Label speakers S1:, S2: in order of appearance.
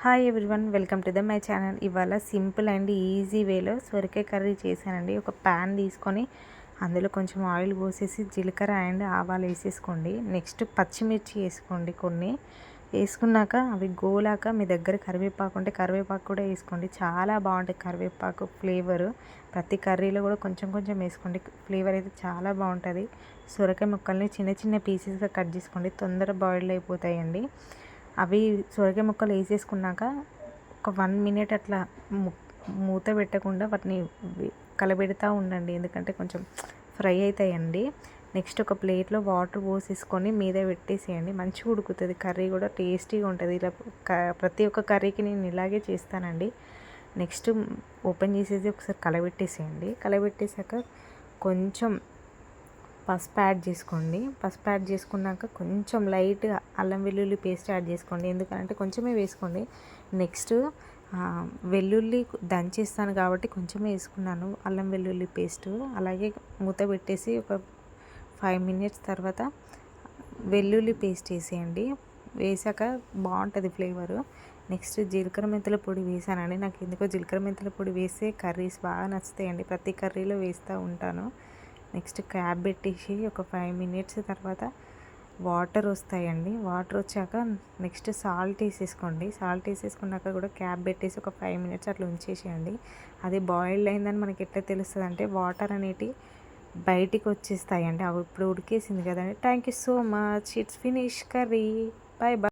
S1: Hi everyone, welcome to my channel. ఇవాళ simple and easy వేలో సొరకాయ కర్రీ చేశానండి. ఒక ప్యాన్ తీసుకొని అందులో కొంచెం ఆయిల్ పోసేసి జీలకర్ర అండ్ ఆవాలు వేసేసుకోండి. నెక్స్ట్ పచ్చిమిర్చి వేసుకోండి. కొన్ని వేసుకున్నాక అవి గోలాక మీ దగ్గర కరివేపాకు ఉంటే కరివేపాకు కూడా వేసుకోండి. చాలా బాగుంటుంది కరివేపాకు ఫ్లేవరు. ప్రతి కర్రీలో కూడా కొంచెం కొంచెం వేసుకోండి. ఫ్లేవర్ అయితే చాలా బాగుంటుంది. సొరకాయ ముక్కల్ని చిన్న చిన్న పీసెస్గా కట్ చేసుకోండి. తొందర బాయిల్డ్ అయిపోతాయండి. అవి సొరకాయ ముక్కలు వేసేసుకున్నాక ఒక 1 మినిట్ అట్లా మూత పెట్టకుండా వాటిని కలబెడతా ఉండండి, ఎందుకంటే కొంచెం ఫ్రై అవుతాయండి. నెక్స్ట్ ఒక ప్లేట్లో వాటర్ పోసేసుకొని మీద పెట్టేసేయండి. మంచిగా ఉడుకుతుంది. కర్రీ కూడా టేస్టీగా ఉంటుంది. ఇలా ప్రతి ఒక్క కర్రీకి నేను ఇలాగే చేస్తానండి. నెక్స్ట్ ఓపెన్ చేసేసి ఒకసారి కలబెట్టేసేయండి. కలబెట్టేసాక కొంచెం పసుపు యాడ్ చేసుకోండి. పసుపు యాడ్ చేసుకున్నాక కొంచెం లైట్గా అల్లం వెల్లుల్లి పేస్ట్ యాడ్ చేసుకోండి, ఎందుకంటే కొంచెమే వేసుకోండి. నెక్స్ట్ వెల్లుల్లి దంచేస్తాను కాబట్టి కొంచెమే వేసుకున్నాను అల్లం వెల్లుల్లి పేస్ట్. అలాగే మూత పెట్టేసి ఒక 5 మినిట్స్ తర్వాత వెల్లుల్లి పేస్ట్ వేసేయండి. వేసాక బాగుంటుంది ఫ్లేవరు. నెక్స్ట్ జీలకర్ర మెంతుల పొడి వేసానండి. నాకు ఎందుకో జీలకర్ర మెంతుల పొడి వేస్తే కర్రీస్ బాగా నచ్చుతాయండి. ప్రతి కర్రీలో వేస్తూ ఉంటాను. నెక్స్ట్ క్యాప్ పెట్టేసి ఒక 5 మినిట్స్ తర్వాత వాటర్ వస్తాయండి. వాటర్ వచ్చాక నెక్స్ట్ సాల్ట్ వేసేసుకోండి. సాల్ట్ వేసేసుకున్నాక కూడా క్యాప్ పెట్టేసి ఒక 5 మినిట్స్ అట్లా ఉంచేసేయండి. అది బాయిల్డ్ అయిందని మనకి ఎట్లా తెలుస్తుంది అంటే వాటర్ అనేటివి బయటికి వచ్చేస్తాయండి. అవి ఇప్పుడు ఉడికేసింది కదండి. Thank you so much. It's finish curry. By by.